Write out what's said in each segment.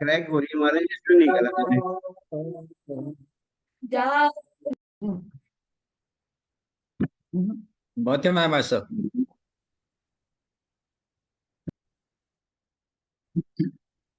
Crack हो रही है हमारे, इसमें नहीं करा मैंने। Bota mais, Marcelo.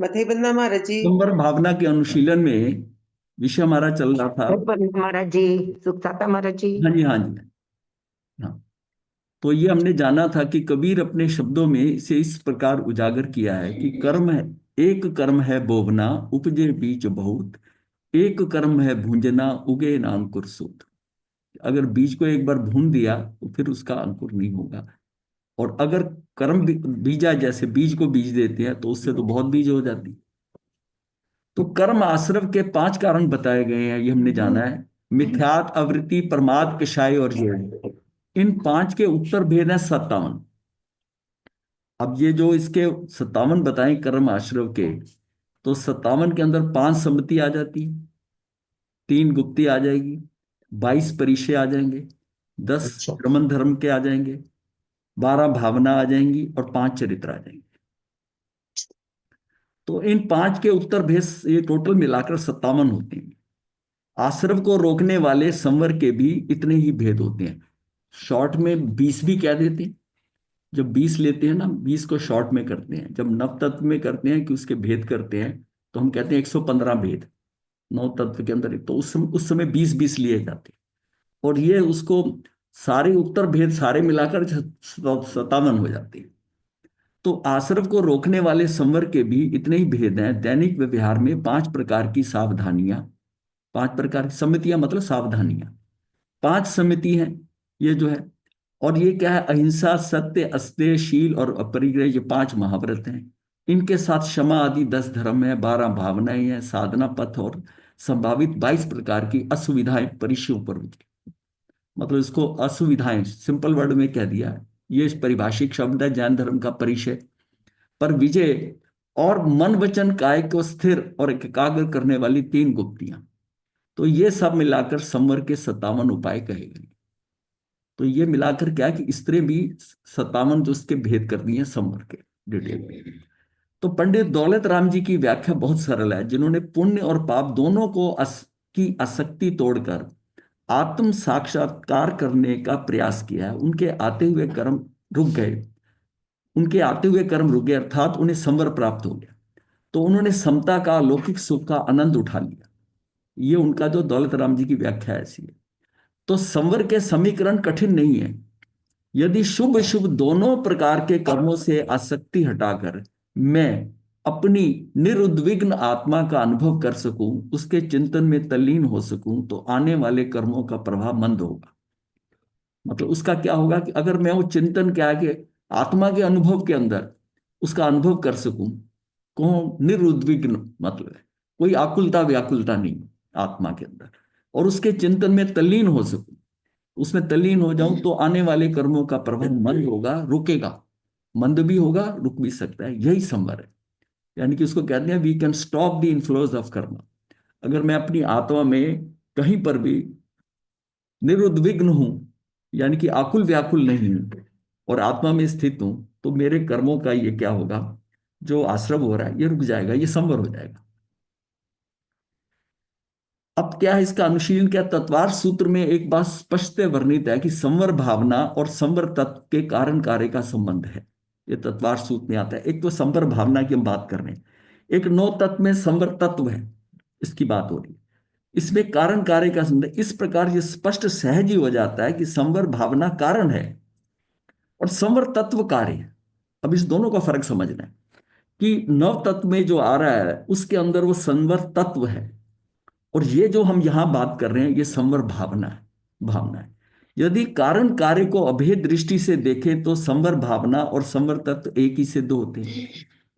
बताइए बंदा महाराज जी। संवर भावना के अनुशीलन में विषय हमारा चल रहा था। महाराज जी, सुख साता महाराज जी। हाँ जी, हाँ जी, हाँ। तो ये हमने जाना था कि कबीर अपने शब्दों में इसे इस प्रकार उजागर किया है कि कर्म है, एक कर्म है बोवना उपजे बीज बहुत, एक कर्म है भूंजना उगे ना अंकुर सूत। अगर बीज को एक बार भून दिया तो फिर उसका अंकुर नहीं होगा। और अगर कर्म बीजा, जैसे बीज को बीज देते हैं तो उससे तो बहुत बीज हो जाती। तो कर्म आश्रव के 5 कारण बताए गए हैं, ये हमने जाना है। मिथ्यात, अवृत्ति, प्रमाद, कषाय और योग। इन 5 के उत्तर भेद है 57। अब ये जो इसके 57 बताए कर्म आश्रव के, तो 57 के अंदर 5 सम्मति आ जाती, 3 गुप्ती आ जाएगी, 22 परिचय आ जाएंगे, 10 प्रमन धर्म के आ जाएंगे, 12 भावना आ जाएंगी और 5 चरित्र आ जाएंगे। तो इन 5 के उत्तर भेद ये टोटल मिलाकर 57 होते हैं। आश्रव को रोकने वाले संवर के भी इतने ही भेद होते हैं। शॉर्ट में 20 भी कह देते हैं। जब 20 लेते हैं ना, 20 को शॉर्ट में करते हैं। जब नव तत्व में करते हैं कि उसके भेद करते हैं, तो हम कहते हैं 115 भेद नौ तत्व के अंदर। तो उस समय 20-20 लिए जाते हैं। और ये उसको सारे उत्तर भेद सारे मिलाकर 57 हो जाते हैं। तो आश्रव को रोकने वाले संवर के भी इतने ही भेद हैं। दैनिक व्यवहार में 5 प्रकार की सावधानियां, 5 प्रकार की समितियां, मतलब सावधानियां 5 समिति हैं ये जो है। और ये क्या है? अहिंसा, सत्य, अस्तेय, शील और अपरिग्रह, ये 5 महाव्रत हैं। इनके साथ क्षमा आदि 10 धर्म है, 12 भावनाएं हैं, साधना पथ और संभावित 22 प्रकार की असुविधाएं परिचयों पर। मतलब इसको असुविधाएं सिंपल वर्ड में कह दिया है। ये परिभाषिक शब्द है जैन धर्म का परिचय। पर विजय और मन वचन काय को स्थिर और एकाग्र करने वाली 3 गुप्तियां। तो ये सब मिलाकर संवर के 57 उपाय कहे गए। तो ये मिलाकर क्या कि स्त्री भी 57 जो उसके भेद कर दिए संवर के डिटेल में। तो पंडित दौलत राम जी की व्याख्या बहुत सरल है। जिन्होंने पुण्य और पाप दोनों को की आसक्ति तोड़कर आत्म साक्षात्कार करने का प्रयास किया है, उनके आते हुए कर्म रुक गए। उनके आते हुए कर्म रुक गए, अर्थात उन्हें संवर प्राप्त हो गया। तो उन्होंने समता का, लौकिक सुख का आनंद उठा लिया। ये उनका जो दौलत राम जी की व्याख्या ऐसी है। तो संवर के समीकरण कठिन नहीं है। यदि शुभ शुभ दोनों प्रकार के कर्मों से आसक्ति हटाकर मैं अपनी निरुद्विग्न आत्मा का अनुभव कर सकूं, उसके चिंतन में तल्लीन हो सकूं, तो आने वाले कर्मों का प्रभाव मंद होगा। मतलब उसका क्या होगा कि अगर मैं वो चिंतन के आगे आत्मा के अनुभव के अंदर उसका अनुभव कर सकूं, को निरुद्विग्न मतलब है कोई आकुलता व्याकुलता नहीं आत्मा के अंदर, और उसके चिंतन में तल्लीन हो सकूं, उसमें तल्लीन हो जाऊं, तो आने वाले कर्मों का प्रभाव मंद होगा, रुकेगा। मंद भी होगा, रुक भी सकता है। यही संवर है। यानी कि उसको कहते हैं we can stop the inflows of karma. अगर मैं अपनी आत्मा में कहीं पर भी निरुद्विग्न हूं, यानी कि आकुल व्याकुल नहीं हूं और आत्मा में स्थित हूं, तो मेरे कर्मों का ये क्या होगा, जो आश्रव हो रहा है ये रुक जाएगा, ये संवर हो जाएगा। अब क्या है इसका अनुशीलन? क्या तत्वार सूत्र में एक बात स्पष्ट वर्णित है कि संवर भावना और संवर तत्व के कारण कार्य का संबंध है। ये तत्वार सूत्र में आता है। एक तो संवर भावना की हम बात कर रहे हैं, एक 9 तत्व में संवर तत्व है, इसकी बात हो रही है। इसमें कारण कार्य का संबंध इस प्रकार ये स्पष्ट सहज ही हो जाता है कि संवर भावना कारण है और संवर तत्व कार्य है। अब इस दोनों का फर्क समझना है कि नव तत्व में जो आ रहा है उसके अंदर वो संवर तत्व है, और ये जो हम यहां बात कर रहे हैं ये संवर भावना है, भावना है। यदि कारण कार्य को अभेद दृष्टि से देखें तो संवर भावना और संवर तत्व एक ही सिद्ध होते हैं।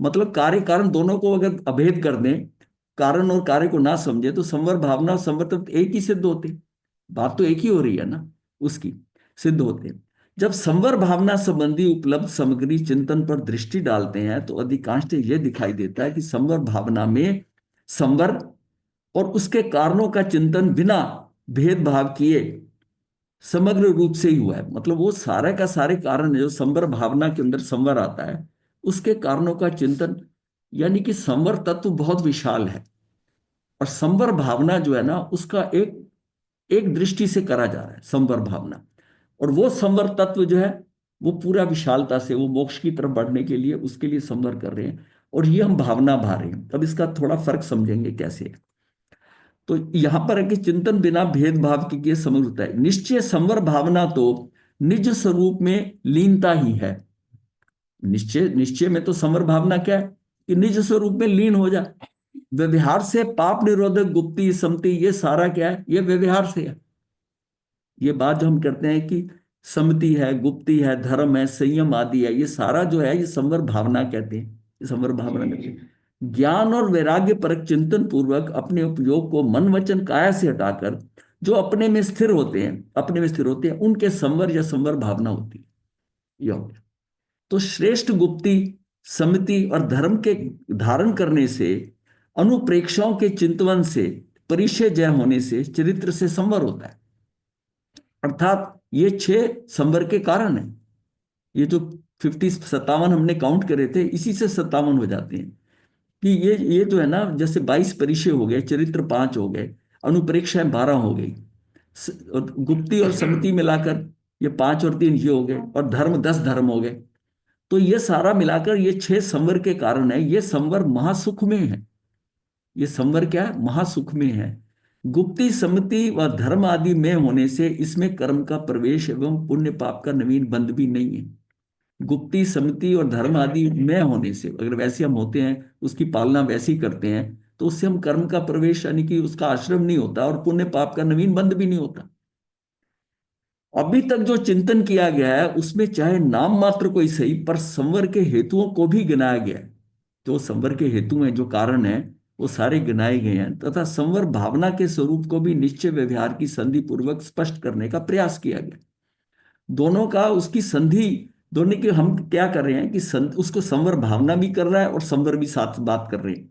मतलब कार्य कारण दोनों को अगर अभेद कर दें, कारण और कार्य को ना समझे, तो संवर भावना और संवर तत्व एक ही सिद्ध होते हैं। बात तो एक ही हो रही है ना, उसकी सिद्ध होते हैं। जब संवर भावना संबंधी उपलब्ध सामग्री चिंतन पर दृष्टि डालते हैं तो अधिकांश यह दिखाई देता है कि संवर भावना में संवर और उसके कारणों का चिंतन बिना भेदभाव किए समग्र रूप से ही हुआ है। मतलब वो सारे का सारे कारण है जो संवर भावना के अंदर संवर आता है, उसके कारणों का चिंतन, यानी कि संवर तत्व बहुत विशाल है। और संवर भावना जो है ना, उसका एक एक दृष्टि से करा जा रहा है संवर भावना। और वो संवर तत्व जो है वो पूरा विशालता से वो मोक्ष की तरफ बढ़ने के लिए, उसके लिए संवर कर रहे हैं। और ये हम भावना भा रहे हैं। अब इसका थोड़ा फर्क समझेंगे कैसे है। तो यहां पर है कि चिंतन बिना भेदभाव के किए समझ होता है। निश्चय संवर भावना तो निज स्वरूप में लीनता ही है। निश्चय निश्चय में तो संवर भावना क्या है कि निज स्वरूप में लीन हो जाए। व्यवहार से पाप निरोधक गुप्ति समति, ये सारा क्या है, ये व्यवहार से है। ये बात जो हम करते हैं कि समति है, गुप्ति है, धर्म है, संयम आदि है, ये सारा जो है ये संवर भावना कहते हैं। ये संवर भावना कहते हैं। ज्ञान और वैराग्य परक चिंतन पूर्वक अपने उपयोग को मन वचन काया से हटाकर जो अपने में स्थिर होते हैं, अपने में स्थिर होते हैं, उनके संवर या संवर भावना होती है। यह हो गया। तो श्रेष्ठ गुप्ति समिति और धर्म के धारण करने से, अनुप्रेक्षाओं के चिंतवन से, परिचय जय होने से, चरित्र से संवर होता है। अर्थात ये 6 संवर के कारण है। ये जो 57 हमने काउंट करे थे, इसी से 57 हो जाते हैं। कि ये जो है ना, जैसे 22 परिचय हो गए, चरित्र 5 हो गए, अनुप्रेक्षाएं 12 हो गई, और गुप्ति और समिति मिलाकर ये 5 और 3 ये हो गए, और धर्म 10 धर्म हो गए। तो ये सारा मिलाकर ये 6 संवर के कारण है। ये संवर महासुख में है। ये संवर क्या है, महासुख में है। गुप्ति समिति व धर्म आदि में होने से इसमें कर्म का प्रवेश एवं पुण्य पाप का नवीन बंध भी नहीं है। गुप्ति समिति और धर्म आदि में होने से, अगर वैसे हम होते हैं, उसकी पालना वैसी करते हैं, तो उससे हम कर्म का प्रवेश यानी कि उसका आश्रम नहीं होता, और पुण्य पाप का नवीन बंध भी नहीं होता। अभी तक जो चिंतन किया गया है उसमें चाहे नाम मात्र कोई सही, पर संवर के हेतुओं को भी गिनाया गया है। जो संवर के हेतु हैं, जो कारण है, वो सारे गिनाए गए हैं, तथा संवर भावना के स्वरूप को भी निश्चय व्यवहार की संधि पूर्वक स्पष्ट करने का प्रयास किया गया। दोनों का उसकी संधि, दोनों की हम क्या कर रहे हैं कि उसको संवर भावना भी कर रहा है और संवर भी साथ बात कर रहे हैं।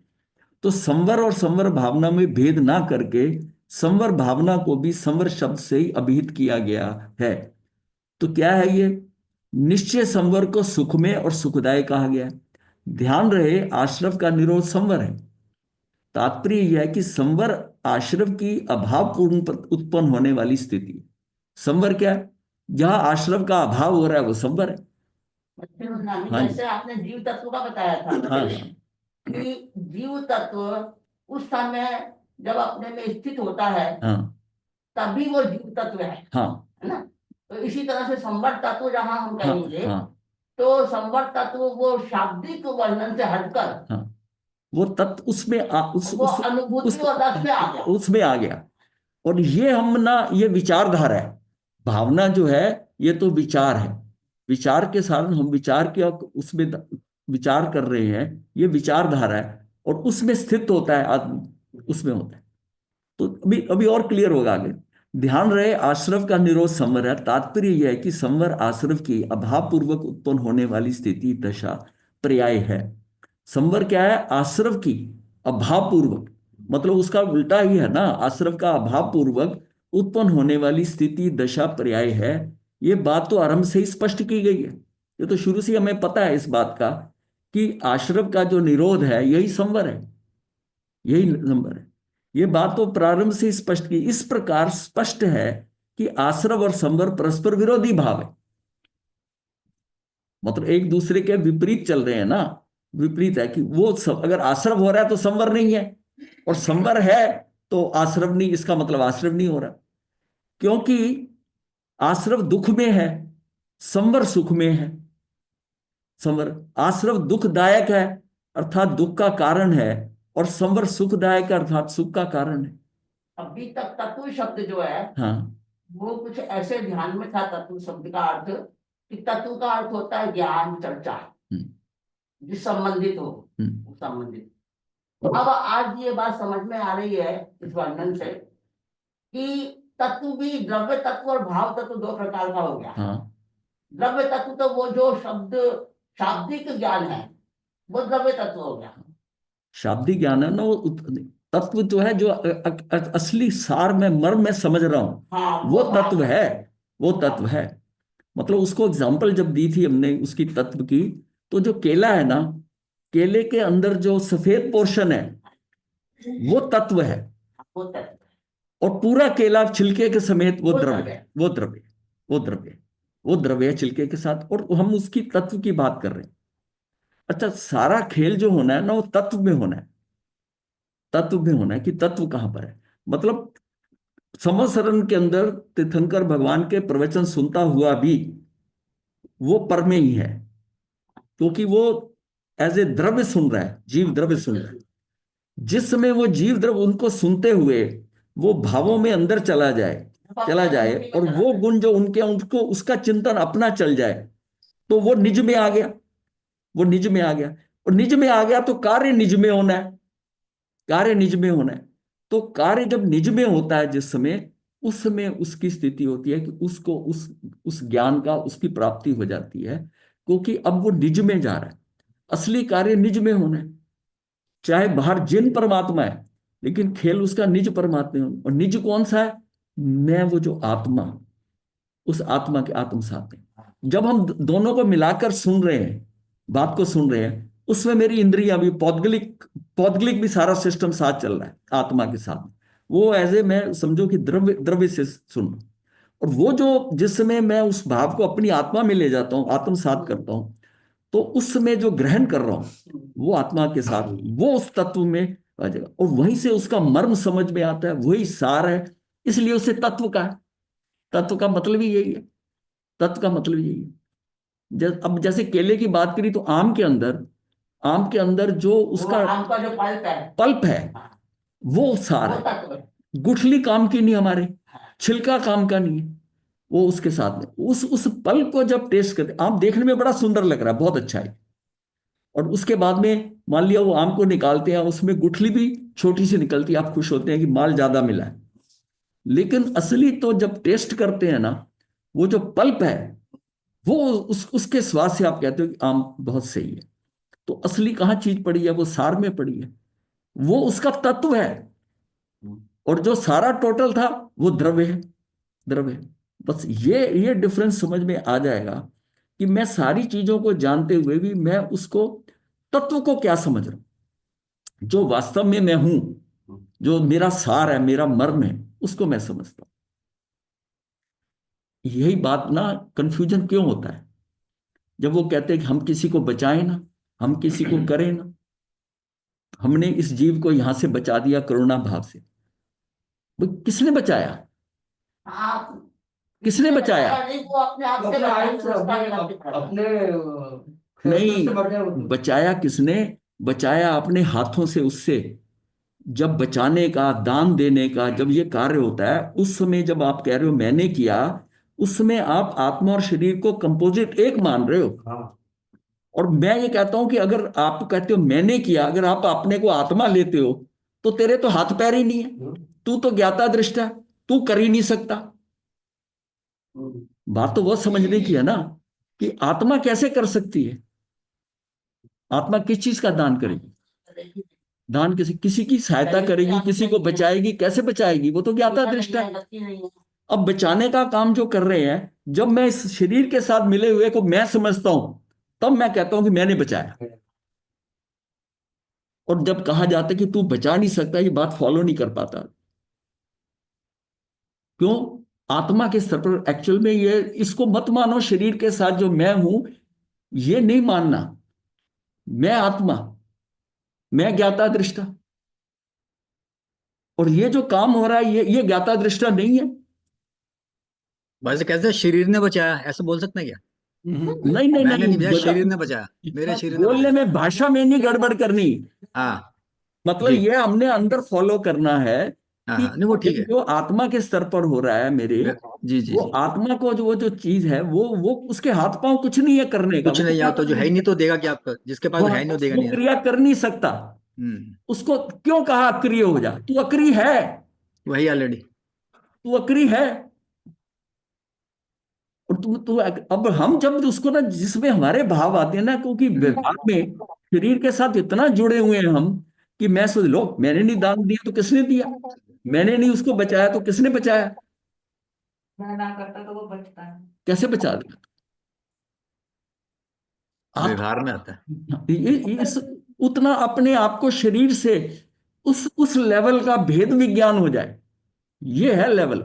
तो संवर और संवर भावना में भेद ना करके संवर भावना को भी संवर शब्द से ही अभिहित किया गया है। तो क्या है ये, निश्चय संवर को सुखमय और सुखदायक कहा गया है। ध्यान रहे आश्रव का निरोध संवर है। तात्पर्य यह है कि संवर आश्रव की अभाव पूर्ण उत्पन्न होने वाली स्थिति। संवर क्या है, जहां आश्रव का अभाव हो रहा है वो संवर है। हाँ जी। जैसे आपने जीव तत्व का बताया था हाँ कि जीव तत्व उस समय जब अपने में स्थित होता है हाँ तभी वो जीव तत्व है हाँ ना। तो इसी तरह से संवर तत्व जहां हम हाँ कहेंगे हाँ तो संवर तत्व वो शाब्दिक वर्णन से हटकर हाँ, वो तत्व उसमें वो अनुभूति और रस में आ गया। उसमें आ गया। और ये हम ना, ये विचारधारा है। भावना जो है ये तो विचार है। विचार के साधन, हम विचार के उसमें विचार कर रहे हैं, ये विचारधारा है, और उसमें स्थित होता है आदमी, उसमें होता है। तो अभी अभी और क्लियर होगा आगे। ध्यान रहे आश्रव का निरोध संवर है। तात्पर्य यह है कि संवर आश्रव की अभाव पूर्वक उत्पन्न होने वाली स्थिति दशा पर्याय है। संवर क्या है, आश्रव की अभाव पूर्वक, मतलब उसका उल्टा ही है ना, आश्रव का अभाव पूर्वक उत्पन्न होने वाली स्थिति दशा पर्याय है। ये बात तो आरंभ से ही स्पष्ट की गई है। ये तो शुरू से हमें पता है इस बात का कि आश्रव का जो निरोध है यही संवर है, यही संवर है। ये बात तो प्रारंभ से स्पष्ट की। इस प्रकार स्पष्ट है कि आश्रव और संवर परस्पर विरोधी भाव है। मतलब एक दूसरे के विपरीत चल रहे हैं ना। विपरीत है कि वो अगर आश्रव हो रहा है तो संवर नहीं है, और संवर है तो आश्रव नहीं। इसका मतलब आश्रव नहीं हो रहा, क्योंकि आश्रव दुख में है, संवर सुख में है। संवर आश्रव दुखदायक है अर्थात दुख का कारण है, और संवर सुखदायक अर्थात सुख का कारण है। अभी तक तत्व शब्द जो है हाँ वो कुछ ऐसे ध्यान में था तत्व शब्द का अर्थ कि तत्व का अर्थ होता है ज्ञान चर्चा, जिस संबंधित हो उस संबंधित। अब आज ये बात समझ में आ रही है इस वर्णन से कि तत्व भी द्रव्य तत्व और भाव तत्व 2 प्रकार का हो गया। हाँ, द्रव्य तत्व तो वो जो शब्द शाब्दिक ज्ञान है वो द्रव्य तत्व हो गया। शाब्दिक ज्ञान है ना, वो तत्व जो है, जो असली सार में मर्म में समझ रहा हूं, हाँ वो तत्व है। वो तत्व है। मतलब उसको एग्जाम्पल जब दी थी हमने उसकी तत्व की, तो जो केला है ना, केले के अंदर जो सफेद पोर्शन है वो तत्व है, वो तत्व और पूरा केला छिलके के समेत वो वो द्रव्य द्रव्य। है, वो द्रव्य, वो द्रव्य, वो द्रव्य है छिलके के साथ, और हम उसकी तत्व की बात कर रहे हैं। अच्छा, सारा खेल जो होना है ना वो तत्व में होना है, तत्व में होना है कि तत्व कहां पर है। मतलब समसरण के अंदर तीर्थंकर भगवान के प्रवचन सुनता हुआ भी वो पर में ही है, क्योंकि वो एज ए द्रव्य सुन रहा है, जीव द्रव्य सुन रहा है। जिस समय वो जीव द्रव्य उनको सुनते हुए वो भावों में अंदर चला जाए और वो गुण जो उनके उनको उसका चिंतन अपना चल जाए, तो वो निज में आ गया, वो निज में आ गया। और निज में आ गया तो कार्य निज में होना है, कार्य निज में होना है। तो कार्य जब निज में होता है जिस समय, उस समय उसकी स्थिति होती है कि उसको उस ज्ञान का उसकी प्राप्ति हो जाती है, क्योंकि अब वो निज में जा रहा है। असली कार्य निज में होना है, चाहे बाहर जिन परमात्मा है, लेकिन खेल उसका निज परमात्मा है। और निज कौन सा है? मैं वो जो आत्मा, उस आत्मा के आत्म साथ में जब हम दोनों को मिलाकर सुन रहे हैं, बात को सुन रहे हैं, उसमें मेरी इंद्रियां भी पौद्गलिक पौद्गलिक भी सारा सिस्टम साथ चल रहा है आत्मा के साथ। वो एज ए मैं समझो कि द्रव्य द्रव्य से सुन रहा हूं। और वो जो जिस समय मैं उस भाव को अपनी आत्मा में ले जाता हूँ, आत्मसात करता हूँ, तो उस समय जो ग्रहण कर रहा हूं वो आत्मा के साथ, वो उस तत्व में आ जाएगा, और वहीं से उसका मर्म समझ में आता है, वही सार है। इसलिए उसे तत्व का है। तत्व का मतलब ही यही है, तत्व का मतलब यही है। अब जैसे केले की बात करी तो आम के अंदर जो उसका आम का जो पल्प है वो सार वो है। तत्व है। गुठली काम की नहीं, हमारे छिलका काम का नहीं है, वो उसके साथ में उस पल्प को जब टेस्ट करते, आम देखने में बड़ा सुंदर लग रहा है, बहुत अच्छा है। और उसके बाद में मान लिया वो आम को निकालते हैं, उसमें गुठली भी छोटी सी निकलती है, आप खुश होते हैं कि माल ज्यादा मिला है। लेकिन असली तो जब टेस्ट करते हैं ना, वो जो पल्प है वो उसके स्वाद से आप कहते हो कि आम बहुत सही है। तो असली कहाँ चीज पड़ी है? वो सार में पड़ी है, वो उसका तत्व है। और जो सारा टोटल था वो द्रव्य है, द्रव्य है। बस ये डिफरेंस समझ में आ जाएगा कि मैं सारी चीजों को जानते हुए भी मैं उसको तत्व को क्या समझ रहा हूं, जो वास्तव में मैं हूं, जो मेरा सार है, मेरा मर्म है, उसको मैं समझता हूं। यही बात ना, कंफ्यूजन क्यों होता है जब वो कहते हैं कि हम किसी को बचाएं ना, हम किसी को करें ना। हमने इस जीव को यहां से बचा दिया करुणा भाव से। वो किसने बचाया? आप किसने बचाया? नहीं, वो अपने आप से अपने नहीं, बचाया किसने? बचाया अपने हाथों से उससे। जब बचाने का, दान देने का जब ये कार्य होता है, उस समय जब आप कह रहे हो मैंने किया, उस समय आप आत्मा और शरीर को कंपोजिट एक मान रहे हो। और मैं ये कहता हूं कि अगर आप कहते हो मैंने किया, अगर आप अपने को आत्मा लेते हो, तो तेरे तो हाथ पैर ही नहीं है, तू तो ज्ञाता दृष्टा, तू कर ही नहीं सकता। बात तो वो समझने की है ना कि आत्मा कैसे कर सकती है। आत्मा किस चीज का दान करेगी? दान किसी किसी की सहायता करेगी, किसी को बचाएगी, कैसे बचाएगी? वो तो ज्ञाता दृष्टा है। अब बचाने का काम जो कर रहे हैं, जब मैं इस शरीर के साथ मिले हुए को मैं समझता हूं, तब मैं कहता हूं कि मैंने बचाया। और जब कहा जाता है कि तू बचा नहीं सकता, ये बात फॉलो नहीं कर पाता। क्यों? आत्मा के स्तर पर एक्चुअल में ये, इसको मत मानो शरीर के साथ जो मैं हूं, ये नहीं मानना। मैं आत्मा, मैं ज्ञाता दृष्टा, और ये जो काम हो रहा है ये ज्ञाता दृष्टा नहीं है। वैसे कैसे शरीर ने बचाया, ऐसा बोल सकते हैं क्या? नहीं नहीं मैंने नहीं बचाया, नहीं, शरीर ने बचाया, मेरे शरीर ने बोलने बचाया। में भाषा में नहीं गड़बड़ करनी। हाँ मतलब जी, ये हमने अंदर फॉलो करना है हाँ कि हाँ, नहीं वो ठीक है। जो आत्मा के स्तर पर हो रहा है मेरे, जी जी वो जी। आत्मा को जो वो जो चीज है, वो उसके हाथ पांव कुछ नहीं है करने का। कुछ नहीं, यहाँ तो जो है ही नहीं तो देगा क्या आपका? जिसके पास वो है ही नहीं तो देगा वो नहीं ना। क्रिया कर नहीं सकता। हम्म। उसको क्यों कहा अक्रिय हो जा? तू अक्रिय है, वही ऑलरेडी। तू अक्रिय है। और तू अब हम जब उसको ना, जिसमें हमारे भाव आते हैं ना, क्योंकि व्यवहार में शरीर के साथ इतना जुड़े हुए हैं हम कि मैं सोच लो मैंने नहीं दान दिया तो किसने दिया, मैंने नहीं उसको बचाया तो किसने बचाया। मैं ना करता तो वो बचता है। कैसे बचा देगा? व्यवहार में आता है। इस उतना अपने आप को शरीर से उस लेवल का भेद विज्ञान हो जाए, ये है लेवल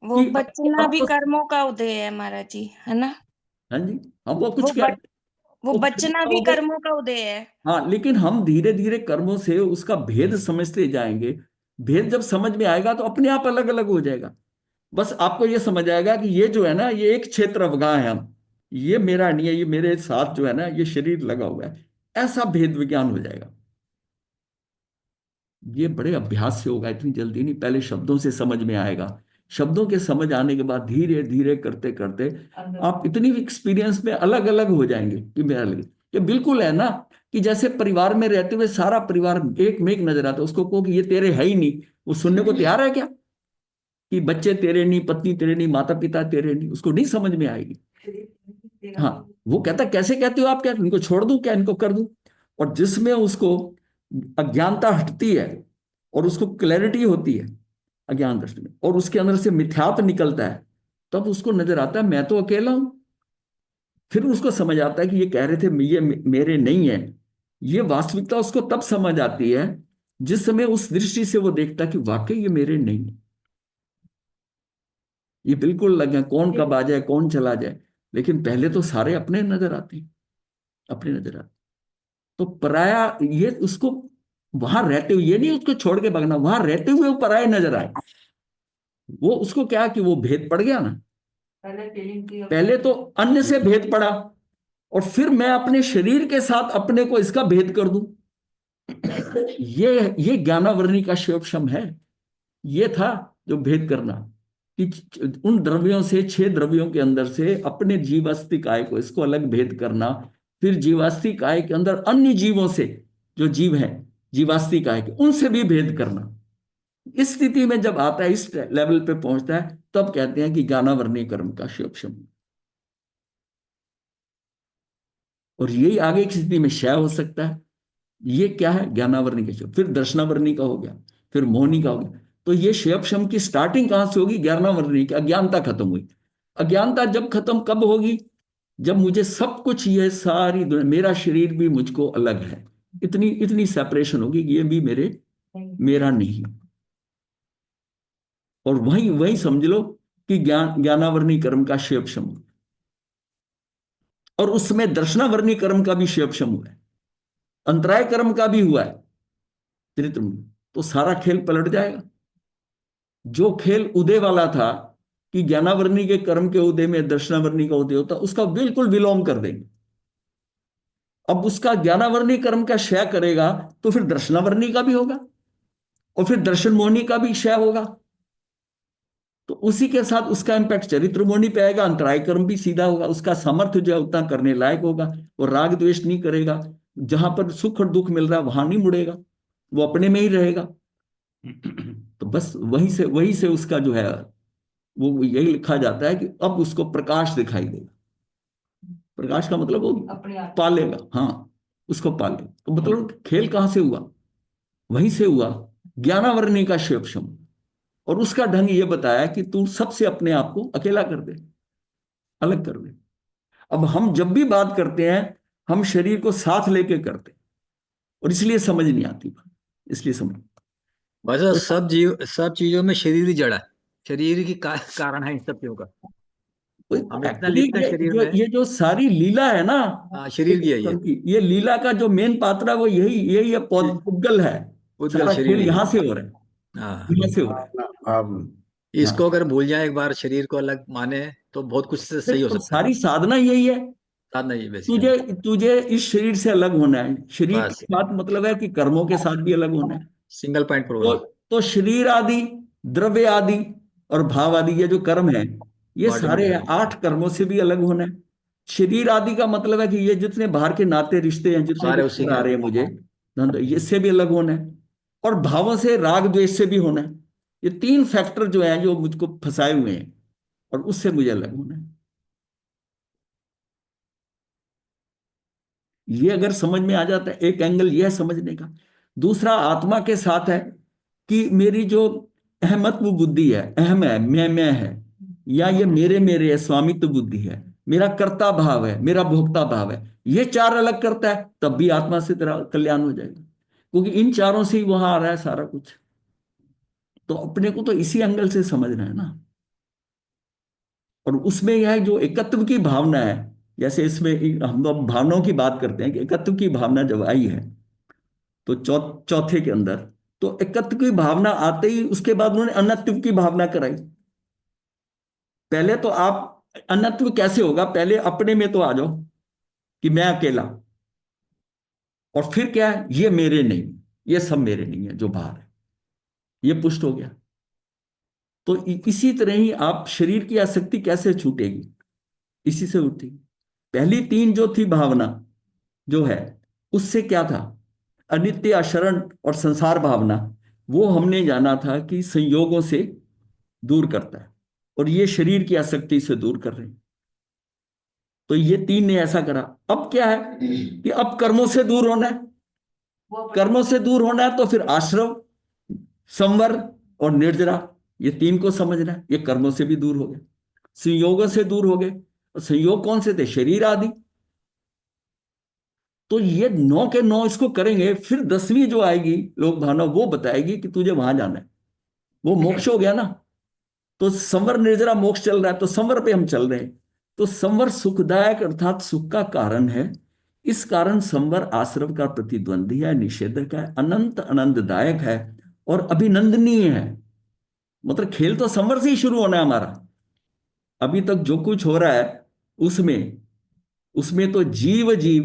वो कि बचना भी आपको। कर्मों का उदय है महाराज जी, है ना? हाँ जी, हम वो वो कुछ क्या, वो वो बचना भी कर्मों का उदय है। हाँ, लेकिन हम धीरे धीरे कर्मों से उसका भेद समझते जाएंगे। भेद जब समझ में आएगा तो अपने आप अलग अलग हो जाएगा। बस आपको ये समझ आएगा कि ये जो है ना, ये एक क्षेत्र अवगाह है, हम, ये मेरा नहीं है, ये मेरे साथ जो है ना, ये शरीर लगा हुआ है, ऐसा भेद विज्ञान हो जाएगा। ये बड़े अभ्यास से होगा, इतनी जल्दी नहीं, पहले शब्दों से समझ में आएगा। शब्दों के समझ आने के बाद धीरे धीरे करते करते आप इतनी एक्सपीरियंस में अलग अलग हो जाएंगे कि मेरा लगे। ये बिल्कुल है ना कि जैसे परिवार में रहते हुए सारा परिवार एक में एक नजर आता है, उसको कहो कि ये तेरे है ही नहीं, वो सुनने को तैयार है क्या? कि बच्चे तेरे नहीं, पत्नी तेरे नहीं, माता पिता तेरे नहीं, उसको नहीं समझ में आएगी। हाँ, वो कहता कैसे कहते हो आप, क्या इनको छोड़ दूं, क्या इनको कर दूं? और जिसमें उसको अज्ञानता हटती है और उसको क्लैरिटी होती है अज्ञान दृष्टि में, और उसके अंदर से मिथ्यात्व निकलता है, तब उसको नजर आता है मैं तो अकेला हूं। फिर उसको समझ आता है कि ये कह रहे थे ये मेरे नहीं है। ये वास्तविकता उसको तब समझ आती है जिस समय उस दृष्टि से वो देखता है कि वाकई ये मेरे नहीं है। ये बिल्कुल लगे कौन कब आ जाए, कौन चला जाए, लेकिन पहले तो सारे अपने नजर आते हैं, अपने नजर आते। तो पराया ये उसको वहां रहते हुए, ये नहीं उसको छोड़ के भागना, वहां रहते हुए वो पराये नजर आए। वो उसको क्या कि वो भेद पड़ गया ना, पहले फीलिंग की पहले तो अन्य से भेद पड़ा, और फिर मैं अपने शरीर के साथ अपने को इसका भेद कर दूं। ये ज्ञानावरणी का शिवक्षम है। ये था जो भेद करना, कि उन द्रव्यों से, 6 द्रव्यों के अंदर से अपने जीवास्तिक काय को, इसको अलग भेद करना। फिर जीवास्तिक काय के अंदर अन्य जीवों से, जो जीव हैं जीवास्तिक काय के, उनसे भी भेद करना। इस स्थिति में जब आता है, इस लेवल पे पहुंचता है, तब कहते हैं कि ज्ञानावरणीय कर्म का शिवक्षम। और यही आगे की स्थिति में क्षय हो सकता है। ये क्या है? ज्ञानावरणी का शिव, फिर दर्शनावरणी का हो गया, फिर मोहनी का हो गया। तो ये क्षयक्षम की स्टार्टिंग कहां से होगी? ज्ञानावरणी की। अज्ञानता खत्म हुई। अज्ञानता जब खत्म कब होगी? जब मुझे सब कुछ, ये सारी दुनिया, मेरा शरीर भी मुझको अलग है, इतनी इतनी सेपरेशन होगी कि ये भी मेरा नहीं। और वही वही समझ लो कि ज्ञानावरणी कर्म का क्षयक्षम। और उसमें दर्शनावरणी कर्म का भी क्षयक्षम हुआ है, अंतराय कर्म का भी हुआ है चरित्र में। तो सारा खेल पलट जाएगा। जो खेल उदय वाला था कि ज्ञानावरणी के कर्म के उदय में दर्शनावरणी का उदय होता, उसका बिल्कुल विलोम कर देंगे। अब उसका ज्ञानावरणी कर्म का क्षय करेगा तो फिर दर्शनावरणी का भी होगा, और फिर दर्शन मोहनी का भी क्षय होगा। तो उसी के साथ उसका इंपैक्ट चरित्र मोहनी पे आएगा। अंतराय कर्म भी सीधा होगा, उसका सामर्थ्य जो है उतना करने लायक होगा, वो राग द्वेष नहीं करेगा, जहां पर सुख और दुख मिल रहा है वहां नहीं मुड़ेगा, वो अपने में ही रहेगा। तो बस वही से उसका जो है, वो यही लिखा जाता है कि अब उसको प्रकाश दिखाई देगा। प्रकाश का मतलब वो अपने आप पालेगा, हाँ, उसको पालेगा। तो मतलब खेल कहां से हुआ? वहीं से हुआ, ज्ञानावरणी का शिवक्षम। और उसका ढंग ये बताया कि तू सबसे अपने आप को अकेला कर दे, अलग कर दे। अब हम जब भी बात करते हैं, हम शरीर को साथ लेके करते हैं, और इसलिए समझ नहीं आती बात, इसलिए समझ। बस सब चीजों में शरीर ही जड़ा है। शरीर की कारण है इन सब चीजों का। हम इतना एक्चुअली लिखते हैं शरीर में। ये जो सारी लीला है ना, हाँ, शरीर की है ये। ये लीला का जो मेन पात्र है वो यही यही है, पुद्गल है। उद्गल सारा शरीर खेल ही है। यहां से हो रहा है, हाँ, यहाँ से हो रहा है। इसको हाँ, अगर भूल जाए एक बार, शरीर को अलग माने, तो बहुत कुछ से सही हो तो सकता है। सारी साधना यही है। साथ नहीं बेसिकली। तुझे तुझे इस शरीर से अलग होना है। शरीर बस के साथ मतलब है कि कर्मों के साथ भी अलग होना है। सिंगल पॉइंट तो प्रोग्राम। तो शरीर आदि, द्रव्य आदि और भाव आदि, ये जो कर्म है, ये बॉडी सारे मटेरियल 8 कर्मों से भी अलग होना है। शरीर आदि का मतलब है कि ये जितने बाहर के नाते रिश्ते हैं, जितने भी सारे उसी खबर के आ हैं। रहे हैं मुझे, धंधो, इससे भी अलग होना है। और भावों से, राग द्वेष से भी होना है। ये 3 फैक्टर जो है, जो मुझको फंसाए हुए हैं, और उससे मुझे अलग होना है। ये अगर समझ में आ जाता है, एक एंगल ये है समझने का। दूसरा आत्मा के साथ है कि मेरी जो अहमत्व बुद्धि है, अहम है, मैं है, या ये मेरे मेरे है, स्वामित्व बुद्धि है, मेरा कर्ता भाव है, मेरा भोक्ता भाव है, ये चार अलग करता है, तब भी आत्मा से तेरा कल्याण हो जाएगा, क्योंकि इन चारों से ही वहां आ रहा है सारा कुछ। तो अपने को तो इसी एंगल से समझना है ना। और उसमें यह है जो एकत्व की भावना है, जैसे इसमें हम लोग भावनाओं की बात करते हैं कि एकत्व की भावना जब आई है तो चौथे के अंदर, तो एकत्व की भावना आते ही उसके बाद उन्होंने अनत्व की भावना कराई। पहले तो आप अनत्व कैसे होगा, पहले अपने में तो आ जाओ कि मैं अकेला, और फिर क्या है, ये मेरे नहीं, ये सब मेरे नहीं है जो बाहर है, ये पुष्ट हो गया। तो इसी तरह ही आप शरीर की आसक्ति कैसे छूटेगी, इसी से उठेगी। पहली तीन जो थी भावना जो है, उससे क्या था, अनित्य, अशरण और संसार भावना, वो हमने जाना था कि संयोगों से दूर करता है, और ये शरीर की आसक्ति से दूर कर रहे हैं। तो ये तीन ने ऐसा करा। अब क्या है कि अब कर्मों से दूर होना है, कर्मों से दूर होना है तो फिर आश्रव, संवर और निर्जरा, ये तीन को समझना है। ये कर्मों से भी दूर हो गए, संयोगों से दूर हो गए। और संयोग कौन से थे, शरीर आदि। तो ये 9 के 9 इसको करेंगे, फिर 10वीं जो आएगी लोक भावना, वो बताएगी कि तुझे वहां जाना है, वो मोक्ष हो गया ना। तो संवर निर्जरा मोक्ष चल रहा है, तो संवर पे हम चल रहे हैं। तो संवर सुखदायक अर्थात सुख का कारण है। इस कारण संवर आश्रव का प्रतिद्वंदी है, निषेधक है, अनंत आनंददायक है और अभिनंदनीय है। मतलब खेल तो संवर से ही शुरू होना है हमारा। अभी तक जो कुछ हो रहा है उसमें उसमें तो जीव जीव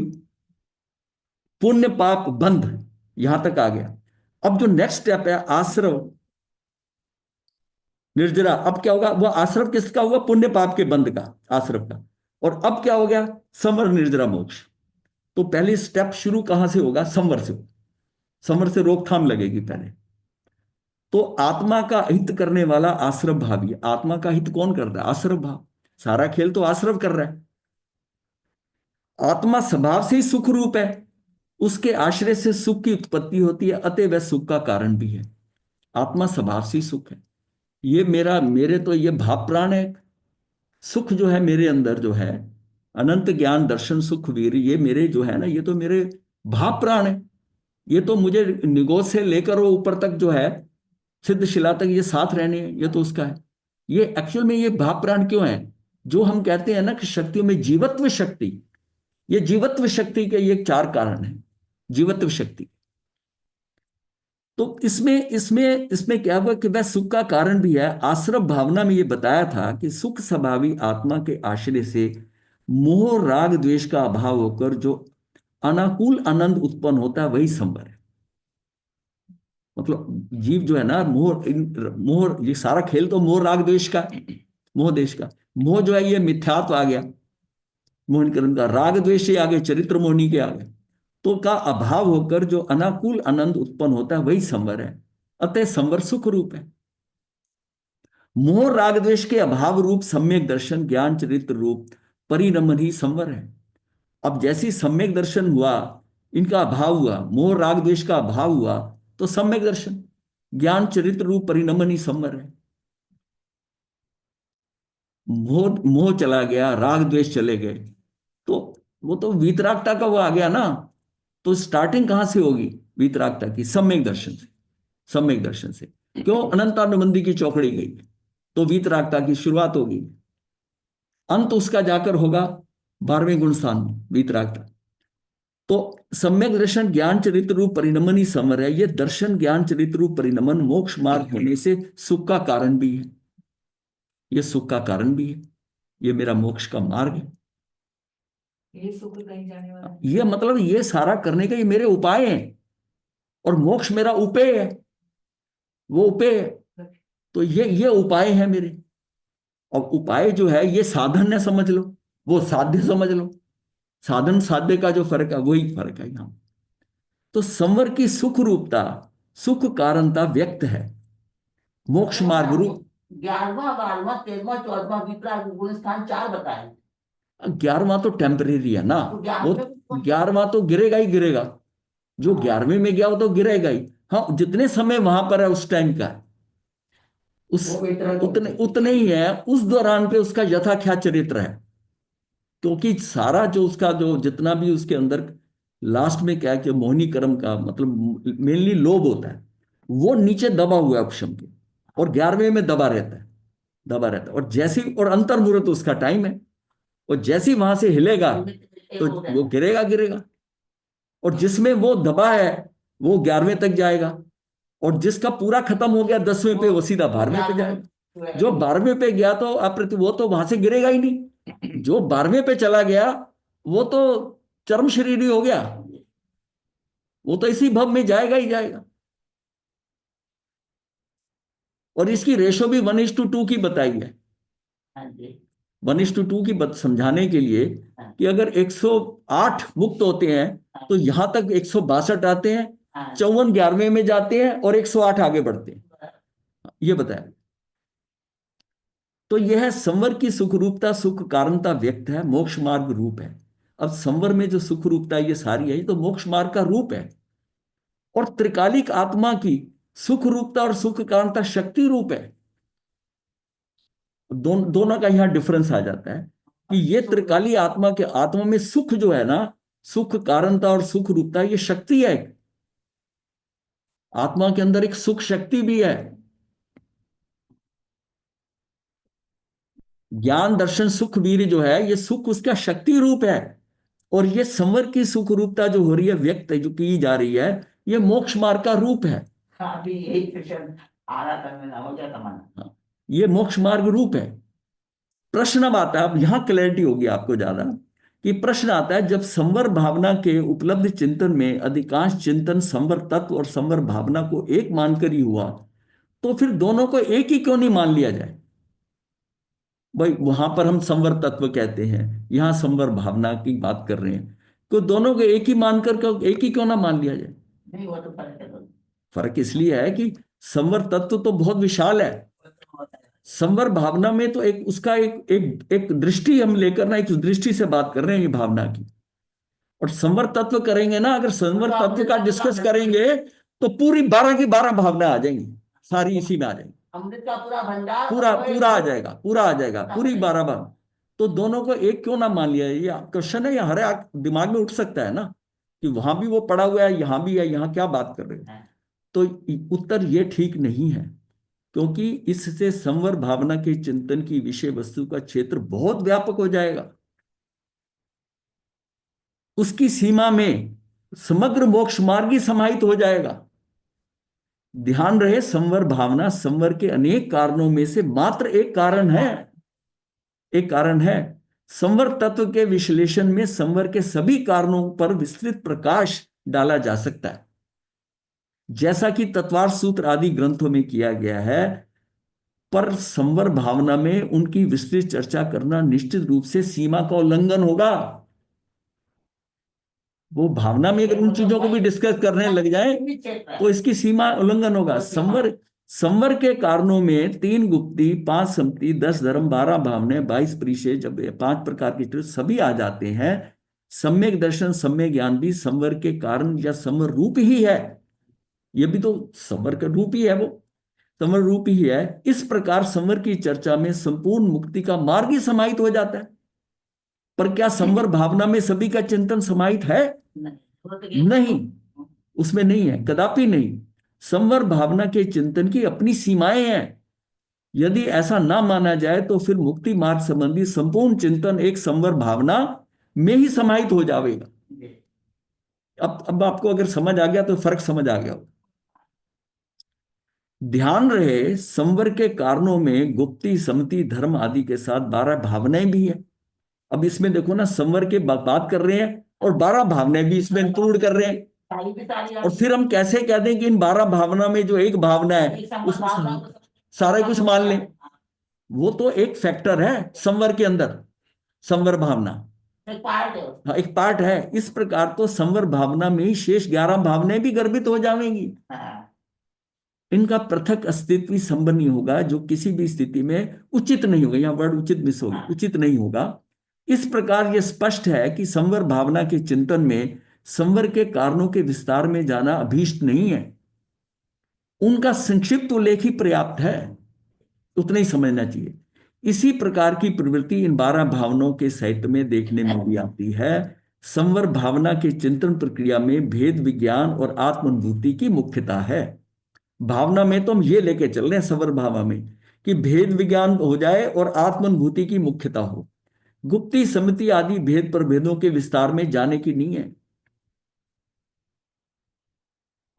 पुण्य पाप बंध यहां तक आ गया। अब जो नेक्स्ट स्टेप है आश्रव निर्जरा, अब क्या होगा, वो आश्रव किसका हुआ, पुण्य पाप के बंध का, आश्रव का। और अब क्या हो गया, संवर निर्जरा मोक्ष। तो पहले स्टेप शुरू कहां से होगा, संवर से। संवर से रोकथाम लगेगी पहले। तो आत्मा का हित करने वाला आश्रव भावी। आत्मा का हित कौन करता है, आश्रव भाव। सारा खेल तो आश्रव कर रहा है। आत्मा स्वभाव से ही सुख रूप है, उसके आश्रय से सुख की उत्पत्ति होती है, अतः वह सुख का कारण भी है। आत्मा स्वभाव से ही सुख है। ये मेरे तो ये भाव प्राण है। सुख जो है मेरे अंदर जो है, अनंत ज्ञान दर्शन सुख वीर, ये मेरे जो है ना, ये तो मेरे भाव प्राण है। ये तो मुझे निगोद से लेकर वो ऊपर तक जो है सिद्ध शिला तक ये साथ रहने हैं, ये तो उसका है। ये एक्चुअल में ये भाव प्राण क्यों है, जो हम कहते हैं ना कि शक्तियों में जीवत्व शक्ति, ये जीवत्व शक्ति के ये 4 कारण है, जीवत्व शक्ति। तो इसमें इसमें इसमें क्या हुआ कि वह सुख का कारण भी है। आश्रव भावना में ये बताया था कि सुख स्वभावी आत्मा के आश्रय से मोह राग द्वेष का अभाव होकर जो अनाकूल आनंद उत्पन्न होता है वही संवर है। मतलब जीव जो है ना, मोह ये सारा खेल तो मोह राग द्वेष का, मोह देश का। मोह जो है ये मिथ्यात्व आ गया, मोहनकरण का। राग द्वेष से आगे चरित्र मोहनी के आगे, तो का अभाव होकर जो अनाकूल आनंद उत्पन्न होता है वही संवर है। अतः संवर सुख रूप है। मोह राग द्वेष के अभाव रूप सम्यक दर्शन ज्ञान चरित्र रूप परिणमन ही संवर है। अब जैसी सम्यक दर्शन हुआ, इनका अभाव हुआ, मोह राग द्वेष का अभाव हुआ, तो सम्यक दर्शन ज्ञान चरित्र रूप परिणमन ही संवर है। मोह चला गया, राग द्वेष चले गए, तो वो तो वीतरागता का वो आ गया ना। तो स्टार्टिंग कहां से होगी वीतरागता की, सम्यक दर्शन से। सम्यक दर्शन से क्यों, अनंतानुबंधी की चौकड़ी गई, तो वीतरागता की शुरुआत होगी। अंत उसका जाकर होगा 12वें गुण स्थान में, वीतरागता। तो सम्यक दर्शन ज्ञान चरित्र रूप परिणमन ही संवर है। ये दर्शन ज्ञान चरित्र रूप परिणमन मोक्ष मार्ग होने से सुख का कारण भी है। ये सुख का कारण भी है, ये मेरा मोक्ष का मार्ग है। ये सुख कहीं जाने वाला ये मतलब ये सारा करने के ये मेरे उपाय हैं, और मोक्ष मेरा उपेय है, वो उपेय है। तो ये उपाय है मेरे। और उपाय जो है ये साधन है, समझ लो, वो साध्य समझ लो। साधन साध्य का जो फर्क है वही फर्क है यहां। तो संवर की सुख रूपता, सुख कारणता व्यक्त है मोक्ष मार्ग रूप। 11वां 12वां 13वां 14वां वितराग गुण स्थान 4 बताए। 11वां तो टेम्परेरी है ना, वो 11वां तो गिरेगा ही गिरेगा। जो 11वें में गया वो तो गिरेगा ही। हाँ, जितने समय वहां पर है उस टाइम का है, उस वो इतना उतने उतने ही है, उस दौरान पे उसका यथा क्या चरित्र है, क्योंकि सारा जो उसका जो जितना भी उसके अंदर लास्ट में क्या है कि मोहिनी कर्म का मतलब मेनली लोभ होता है, वो नीचे दबा हुआ है उपशम के, और 11वें में दबा रहता है, दबा रहता है। और जैसी और अंतर्मुहूर्त उसका टाइम है, और जैसी वहां से हिलेगा तो वो गिरेगा गिरेगा। और जिसमें वो दबा है वो 11वें तक जाएगा, और जिसका पूरा खत्म हो गया 10वें पे वो सीधा 12वें पे जाएगा। जो 12वें पे गया तो वो तो वहां से गिरेगा ही नहीं। जो 12वें पे चला गया वो तो चरम शरीरी हो गया, वो तो इसी भव में जाएगा ही जाएगा। और इसकी रेशो भी 1:2 की बताई है। हाँ जी। 1:2 की समझाने के लिए कि अगर 108 मुक्त होते हैं तो यहां तक 162 आते हैं, 54 11वें में जाते हैं और 108 आगे बढ़ते हैं, ये बताया। तो यह संवर की सुख रूपता सुख कारणता व्यक्त है, मोक्ष मार्ग रूप है। अब संवर में जो सुख रूपता ये सारी है, ये तो मोक्ष मार्ग का रूप है। और त्रिकालिक आत्मा की सुख रूपता और सुख कारणता शक्ति रूप है। दोनों का यहां डिफरेंस आ जाता है कि ये त्रिकाली आत्मा के आत्मा में सुख जो है ना, सुख कारणता और सुख रूपता, ये शक्ति है। आत्मा के अंदर एक सुख शक्ति भी है। ज्ञान दर्शन सुख वीर जो है, ये सुख उसका शक्ति रूप है। और ये संवर की सुख रूपता जो हो रही है, व्यक्त जो की जा रही है, ये मोक्ष मार्ग का रूप है। अभी यही प्रश्न आ रहा था, मेरा हो गया था मन। ये मोक्ष मार्ग रूप है। प्रश्न अब आता है, अब यहां क्लैरिटी होगी आपको ज्यादा, कि प्रश्न आता है जब संवर भावना के उपलब्ध चिंतन में अधिकांश चिंतन संवर तत्व और संवर भावना को एक मानकर ही हुआ, तो फिर दोनों को एक ही क्यों नहीं मान लिया जाए? भाई वहां पर हम संवर तत्व कहते हैं, यहां संवर भावना की बात कर रहे हैं, तो दोनों को एक ही मानकर एक ही क्यों ना मान लिया जाए? नहीं, वो तो फर्क है। फर्क इसलिए है कि संवर तत्व तो बहुत विशाल है। संवर भावना में तो एक उसका एक दृष्टि हम लेकर ना, एक दृष्टि से बात कर रहे हैं ये भावना की। और संवर तत्व करेंगे ना, अगर संवर तत्व का डिस्कस करेंगे तो पूरी 12 की 12 भावना आ जाएंगी, सारी इसी में आ जाएंगी। अमृत का पूरा भंडार पूरा पूरा आ जाएगा, पूरा आ जाएगा, पूरी 12 भावना। तो दोनों को एक क्यों ना मान लिया? ये क्वेश्चन है, ये हर दिमाग में उठ सकता है ना, कि वहां भी वो पड़ा हुआ है, यहां भी है, यहां क्या बात कर रहे हैं? तो उत्तर ये ठीक नहीं है, क्योंकि इससे संवर भावना के चिंतन की विषय वस्तु का क्षेत्र बहुत व्यापक हो जाएगा। उसकी सीमा में समग्र मोक्ष मार्ग ही समाहित हो जाएगा। ध्यान रहे, संवर भावना संवर के अनेक कारणों में से मात्र एक कारण है, एक कारण है। संवर तत्व के विश्लेषण में संवर के सभी कारणों पर विस्तृत प्रकाश डाला जा सकता है, जैसा कि तत्वार सूत्र आदि ग्रंथों में किया गया है। पर संवर भावना में उनकी विस्तृत चर्चा करना निश्चित रूप से सीमा का उल्लंघन होगा। वो भावना में अगर उन चीजों को भी डिस्कस करने लग जाए तो इसकी सीमा उल्लंघन होगा। संवर के कारणों में 3 गुप्ती, 5 सम्मति, 10 धर्म, 12 भावनाएं, 22 परिचय, जब 5 प्रकार के सभी आ जाते हैं। सम्यक दर्शन, सम्यक ज्ञान भी संवर के कारण या संवर रूप ही है। ये भी तो संवर का रूप ही है, वो संवर रूप ही है। इस प्रकार संवर की चर्चा में संपूर्ण मुक्ति का मार्ग ही समाहित हो जाता है। पर क्या संवर भावना में सभी का चिंतन समाहित है? नहीं, उसमें नहीं है, कदापि नहीं। संवर भावना के चिंतन की अपनी सीमाएं हैं। यदि ऐसा ना माना जाए तो फिर मुक्ति मार्ग संबंधी संपूर्ण चिंतन एक संवर भावना में ही समाहित हो जाएगा। अब आपको अगर समझ आ गया तो फर्क समझ आ गया। ध्यान रहे, संवर के कारणों में गुप्ती, सम्मति, धर्म आदि के साथ 12 भावनाएं भी है। अब इसमें देखो ना, संवर के बात कर रहे हैं और 12 भावनाएं भी इसमें इंक्लूड कर रहे हैं। और फिर हम कैसे कह दें कि इन 12 भावना में जो एक भावना है उसमें सारा कुछ मान लें? वो तो एक फैक्टर है संवर के अंदर, संवर भावना एक पार्ट है। इस प्रकार तो संवर भावना में ही शेष 11 भावनाएं भी गर्भित हो जाएंगी। इनका पृथक अस्तित्व संभव नहीं होगा, जो किसी भी स्थिति में उचित नहीं होगा। यहां वर्ड उचित मिस होगा, उचित नहीं होगा। इस प्रकार यह स्पष्ट है कि संवर भावना के चिंतन में संवर के कारणों के विस्तार में जाना अभीष्ट नहीं है। उनका संक्षिप्त उल्लेख ही पर्याप्त है। उतना ही समझना चाहिए। इसी प्रकार की प्रवृत्ति इन 12 भावनाओं के साहित्य में देखने में भी आती है। संवर भावना के चिंतन प्रक्रिया में भेद विज्ञान और आत्मानुभूति की मुख्यता है। भावना में तो हम ये लेके चल रहे हैं संवर भावना में कि भेद विज्ञान हो जाए और आत्मानुभूति की मुख्यता हो। गुप्ती समिति आदि भेद प्रभेदों के विस्तार में जाने की नहीं है।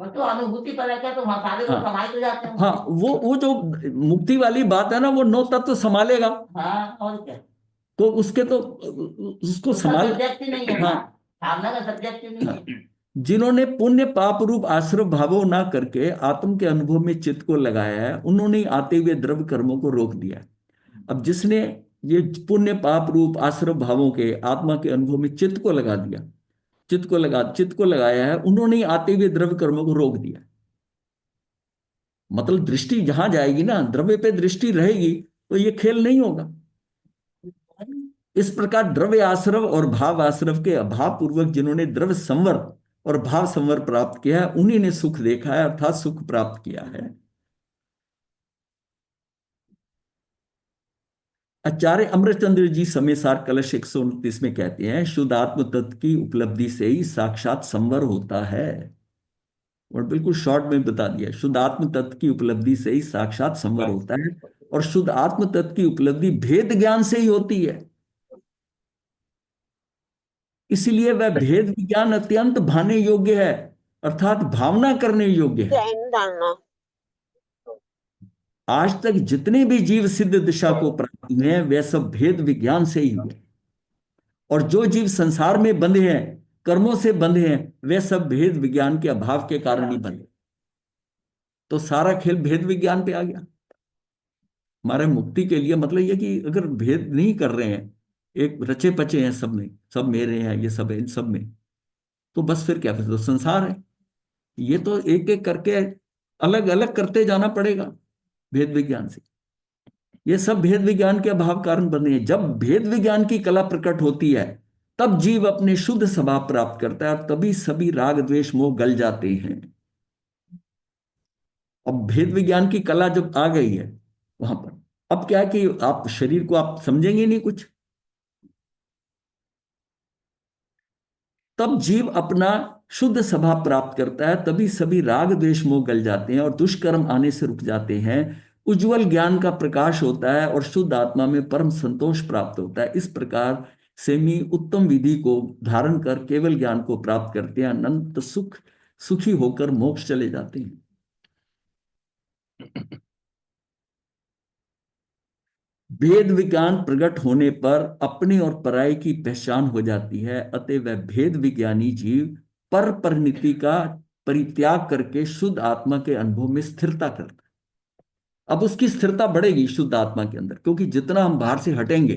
तो अनुभूति पर है क्या, तो वहां सारे लोग हाँ। समाये तो जाते हैं। हाँ, वो जो मुक्ति वाली बात है ना, वो 9 तत्व संभालेगा। हाँ, और क्या, तो उसके तो उसको संभाल। सब्जेक्ट ही नहीं है ना, हाँ, भावना का सब्जेक्ट ही नहीं है। जिन्होंने पुण्य पाप रूप आश्रव भावों ना करके आत्म के अनुभव में चित्त को लगाया है, उन्होंने आते हुए द्रव्य कर्मों को रोक दिया। अब जिसने ये पुण्य पाप रूप आश्रव भावों के आत्मा के अनुभव में चित्त को लगा दिया, चित्त को लगाया है, उन्होंने आते हुए द्रव्य कर्मों को रोक दिया। मतलब दृष्टि जहां जाएगी ना, द्रव्य पे दृष्टि रहेगी, तो ये खेल नहीं होगा। इस प्रकार द्रव्य आश्रव और भाव आश्रव के अभाव पूर्वक जिन्होंने द्रव्य संवर और भाव संवर प्राप्त किया है, उन्हीं ने सुख देखा है, अर्थात सुख प्राप्त किया है। आचार्य अमृतचंद्र जी समय-सार कलश 129 में कहते हैं, शुद्ध आत्म तत्व की उपलब्धि से ही साक्षात संवर होता है। और बिल्कुल शॉर्ट में बता दिया, शुद्ध आत्म तत्व की उपलब्धि से ही साक्षात संवर होता है। और शुद्ध आत्म तत्व की उपलब्धि भेद ज्ञान से ही होती है। इसलिए वह भेद विज्ञान अत्यंत भाने योग्य है, अर्थात भावना करने योग्य है। आज तक जितने भी जीव सिद्ध दिशा को प्राप्त हुए हैं, वे सब भेद विज्ञान से ही हुए। और जो जीव संसार में बंधे हैं, कर्मों से बंधे हैं, वे सब भेद विज्ञान के अभाव के कारण ही बंधे। तो सारा खेल भेद विज्ञान पे आ गया। हमारे मुक्ति के लिए मतलब यह कि अगर भेद नहीं कर रहे हैं, एक रचे पचे हैं सब में, सब मेरे हैं, ये सब है इन सब में, तो बस फिर क्या, फिर तो संसार है। ये तो एक एक करके अलग अलग करते जाना पड़ेगा भेद विज्ञान से। ये सब भेद विज्ञान के अभाव कारण बने हैं। जब भेद विज्ञान की कला प्रकट होती है, तब जीव अपने शुद्ध स्वभाव प्राप्त करता है, और तभी सभी राग द्वेष मोह गल जाते हैं। अब भेद विज्ञान की कला जब आ गई है वहां पर, अब क्या है कि आप शरीर को आप समझेंगे नहीं कुछ, तब जीव अपना शुद्ध स्वभाव प्राप्त करता है, तभी सभी राग द्वेष मोह गल जाते हैं और दुष्कर्म आने से रुक जाते हैं। उज्जवल ज्ञान का प्रकाश होता है और शुद्ध आत्मा में परम संतोष प्राप्त होता है। इस प्रकार सेमी उत्तम विधि को धारण कर केवल ज्ञान को प्राप्त करते हैं, अनंत सुखी होकर मोक्ष चले जाते हैं। भेद विज्ञान प्रकट होने पर अपने और पराये की पहचान हो जाती है, अतः वह भेद विज्ञानी जीव पर परिणति का परित्याग करके शुद्ध आत्मा के अनुभव में स्थिरता करता है। अब उसकी स्थिरता बढ़ेगी शुद्ध आत्मा के अंदर, क्योंकि जितना हम बाहर से हटेंगे,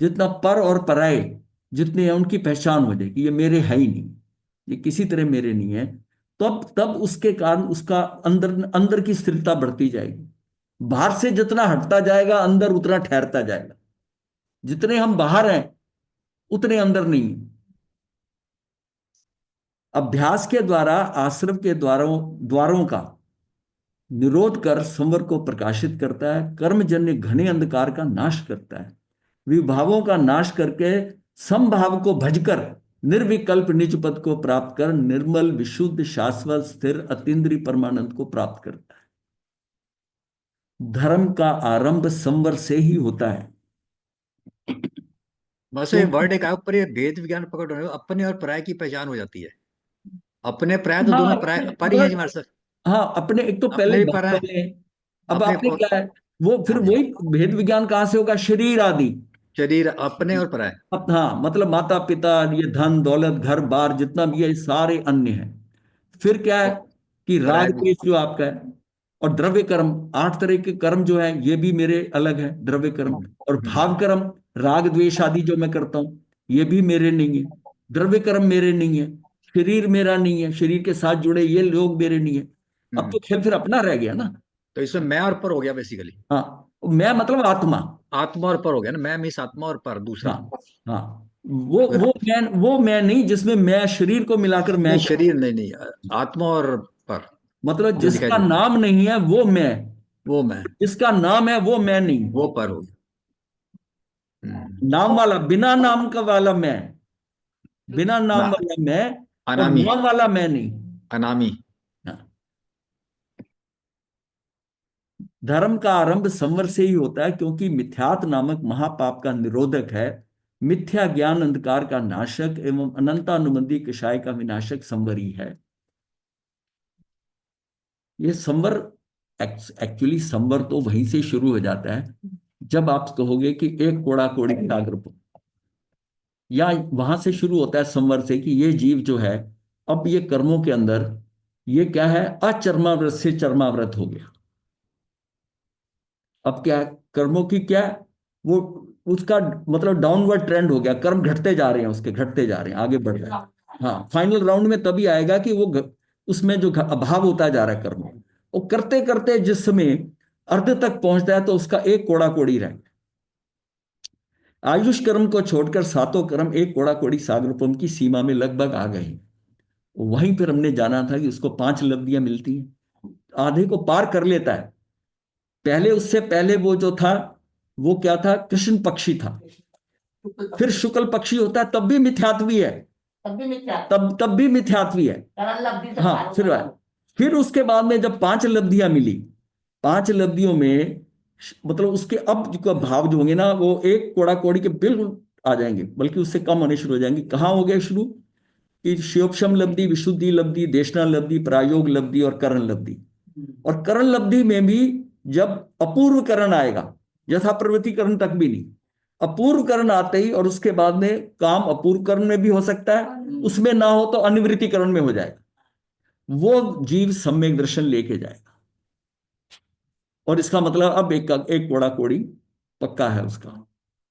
जितना पर और पराये जितने हैं, उनकी पहचान हो जाएगी, ये मेरे है ही नहीं, ये किसी तरह मेरे नहीं है। तब उसके कारण उसका अंदर की स्थिरता बढ़ती जाएगी। बाहर से जितना हटता जाएगा, अंदर उतना ठहरता जाएगा। जितने हम बाहर हैं उतने अंदर नहीं। अभ्यास के द्वारा आश्रम के द्वारों का निरोध कर संवर को प्रकाशित करता है, कर्मजन्य घने अंधकार का नाश करता है, विभावों का नाश करके समभाव को भजकर निर्विकल्प निज पद को प्राप्त कर निर्मल विशुद्ध शाश्वत स्थिर अतीन्द्रिय परमानंद को प्राप्त करता है। धर्म का आरंभ संवर से ही होता है। बस ये वर्ड एक ऊपर ये भेद विज्ञान पकड़ रहे हो, अपने और पराये की पहचान हो जाती है। अपने पराये तो दोनों पराये पर ही है हमारे साथ। हाँ, अपने एक तो पहले अपने भी पराये, पहले, अब अपने आपने क्या है वो फिर वही भेद विज्ञान कहां से होगा, शरीर आदि शरीर अपने और पराये। अब हाँ, मतलब माता पिता, ये धन दौलत घर बार जितना भी है, ये सारे अन्य हैं। फिर क्या है कि राग द्वेष जो आपका है, और द्रव्य कर्म, 8 तरह के कर्म जो है, ये भी मेरे अलग है द्रव्य कर्म। और भाव कर्म, राग द्वेष आदि जो मैं करता हूं, ये भी मेरे नहीं है। द्रव्य कर्म मेरे नहीं है, शरीर मेरा नहीं है, शरीर के साथ जुड़े ये लोग मेरे नहीं है। अब तो खेल फिर अपना रह गया ना। तो इसमें मैं और पर हो गया बेसिकली। हाँ, मैं मतलब आत्मा, आत्मा और पर हो गया ना, मैं मीन्स आत्मा और पर दूसरा। हाँ हाँ, वो मैं नहीं जिसमें मैं शरीर को मिलाकर मैं, शरीर नहीं, आत्मा और पर, मतलब जिसका नाम नहीं है वो मैं, वो मैं, जिसका नाम है वो मैं नहीं। वो पर हो गया। नाम वाला, बिना नाम का वाला मैं, बिना नाम ना, वाला मैं, और अनामी, नाम वाला मैं नहीं। अनामी। हाँ। धर्म का आरंभ संवर से ही होता है, क्योंकि मिथ्यात नामक महापाप का निरोधक है। मिथ्या ज्ञान अंधकार का नाशक एवं अनंतानुबंधी कषाय का विनाशक संवर ही है। ये संवर, एक्चुअली संवर तो वहीं से शुरू हो जाता है जब आप कहोगे कि एक कोड़ा कोड़ी नागरपुर, या वहां से शुरू होता है संवर से कि ये जीव जो है अब ये कर्मों के अंदर ये क्या है, अचर्माव्रत से चर्माव्रत हो गया। अब क्या है, कर्मों की क्या है, वो उसका मतलब डाउनवर्ड ट्रेंड हो गया, कर्म घटते जा रहे हैं, उसके घटते जा रहे हैं, आगे बढ़ रहे हैं। हाँ, फाइनल राउंड में तभी आएगा कि वो उसमें जो अभाव होता जा रहा है कर्म, वो करते करते जिस समय अर्ध तक पहुंचता है तो उसका एक कोड़ा कोड़ी रह गया। आयुष कर्म को छोड़कर सातों कर्म एक कोड़ा कोड़ी सागरपम की सीमा में लगभग आ गए। वहीं पर हमने जाना था कि उसको 5 लब्धियां मिलती हैं, आधे को पार कर लेता है। पहले, उससे पहले वो जो था वो क्या था, कृष्ण पक्षी था, फिर शुक्ल पक्षी होता है, तब भी मिथ्यात्वी है, तब भी मिथ्यात्वी है। हाँ, फिर उसके बाद में जब 5 लब्धियां मिली, 5 लब्धियों में मतलब उसके अब जो भाव जो होंगे ना, वो एक कोड़ा कोड़ी के बिल्कुल आ जाएंगे, बल्कि उससे कम होने शुरू हो जाएंगे। कहाँ हो गए शुरू, कि शिवोपशम लब्धि, विशुद्धि लब्धि, देशना लब्धि, प्रायोग लब्धि और करण लब्धि। और करण लब्धि में भी जब अपूर्व करण आएगा, यथा प्रवृत्तिकरण तक भी नहीं, अपूर्व करण आते ही, और उसके बाद में काम अपूर्व करण में भी हो सकता है, उसमें ना हो तो अनिवृत्तिकरण में हो जाएगा, वो जीव सम्यक दर्शन लेके जाएगा। और इसका मतलब अब एक कोड़ा कोड़ी पक्का है उसका।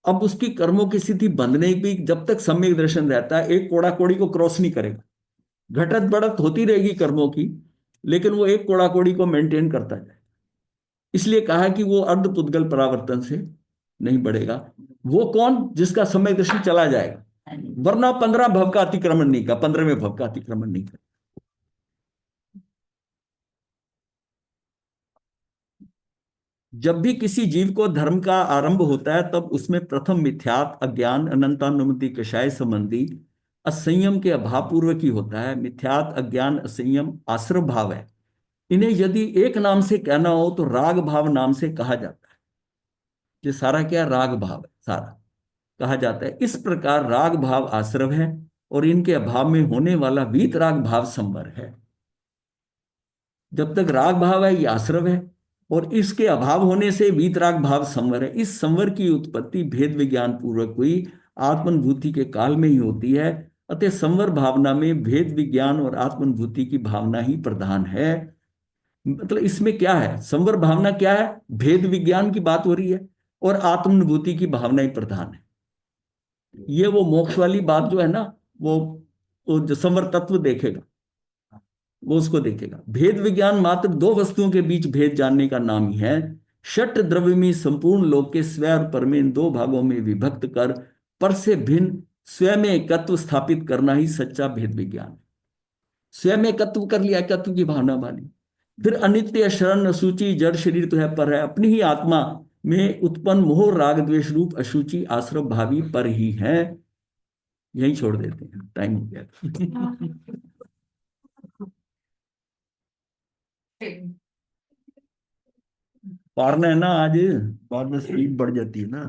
अब उसकी कर्मों की स्थिति बंधने की, जब तक सम्यक दर्शन रहता है, एक कोड़ा कोड़ी को क्रॉस नहीं करेगा। घटत बढ़त होती रहेगी कर्मों की, लेकिन वो एक कोड़ा कोड़ी को मेंटेन करता जाए। इसलिए कहा कि वो अर्ध पुद्गल परावर्तन से नहीं बढ़ेगा। वो कौन, जिसका सम्यक दर्शन चला जाएगा, वरना 15 भव का अतिक्रमण नहीं का, 15वें भव का अतिक्रमण नहीं कर। जब भी किसी जीव को धर्म का आरंभ होता है, तब उसमें प्रथम मिथ्यात, अज्ञान, अनंतानुमति कषाय संबंधी असंयम के अभाव पूर्वक ही होता है। मिथ्यात, अज्ञान, असंयम आश्रव भाव है। इन्हें यदि एक नाम से कहना हो तो राग भाव नाम से कहा जाता है। ये सारा क्या, राग भाव है, सारा कहा जाता है। इस प्रकार राग भाव आश्रव है, और इनके अभाव में होने वाला वीत राग भाव संवर है। जब तक राग भाव है ये आश्रव है, और इसके अभाव होने से वीतराग भाव संवर है। इस संवर की उत्पत्ति भेद विज्ञान पूर्वक हुई, आत्मनुभूति के काल में ही होती है। अतः संवर भावना में भेद विज्ञान और आत्मनुभूति की भावना ही प्रधान है। मतलब इसमें क्या है, संवर भावना क्या है, भेद विज्ञान की बात हो रही है, और आत्मनुभूति की भावना ही प्रधान है। ये वो मोक्ष वाली बात जो है ना, वो जो संवर तत्व देखेगा वो उसको देखेगा। भेद विज्ञान मात्र 2 वस्तुओं के बीच भेद जानने का नाम ही है। षट द्रव्य में संपूर्ण लोक के स्वयं और पर में 2 भागों में विभक्त कर पर से भिन्न स्वयं में एकत्व स्थापित करना ही सच्चा भेद विज्ञान है। स्वयं में एकत्व कर लिया, एकत्व की भावना वाली। फिर अनित्य, शरण, असूचि, जड़ शरीर तो है, पर है, अपनी ही आत्मा में उत्पन्न मोह, राग, द्वेष रूप अशुचि आश्रव भावी पर ही है। यही छोड़ देते हैं, टाइम हो गया। पारना है ना आज, बाद में स्पीड बढ़ जाती है ना।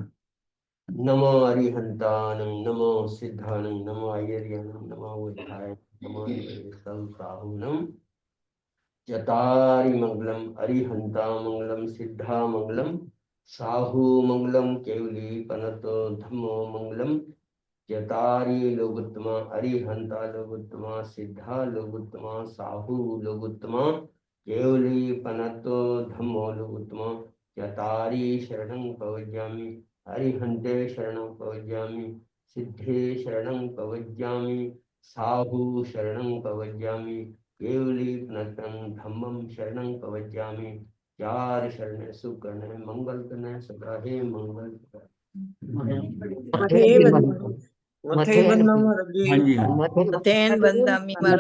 नमो अरिहंतानं, नमो सिद्धानं, नमो आयर्यनं, नमो उद्धाय, नमो संसाहुनं। चतारि मंगलम अरिहंता मंगलम सिद्धा मंगलम साहु मंगलम केवली पनतो धम्मो मंगलम। चतारि लोगोत्तमा अरिहंता लोगोत्तमा सिद्धा लोगोत्तमा साहु लोगोत्तमा केवली पनतो धम्मो लोगोत्तमा। चतारि शरणं प्रवज्यामि अरिहंते शरणं प्रवज्यामि सिद्धे शरणं प्रवज्यामि साहु शरणं प्रवज्यामि केवली प्नतं धम्मं शरणं प्रवज्यामि। 4 शरण सुकर्ण मंगल कर्ण सदाहे मंगल। मथे मथे बंदना महाराज जी। हाँ जी, हाँ। मथे बंदामी महाराज।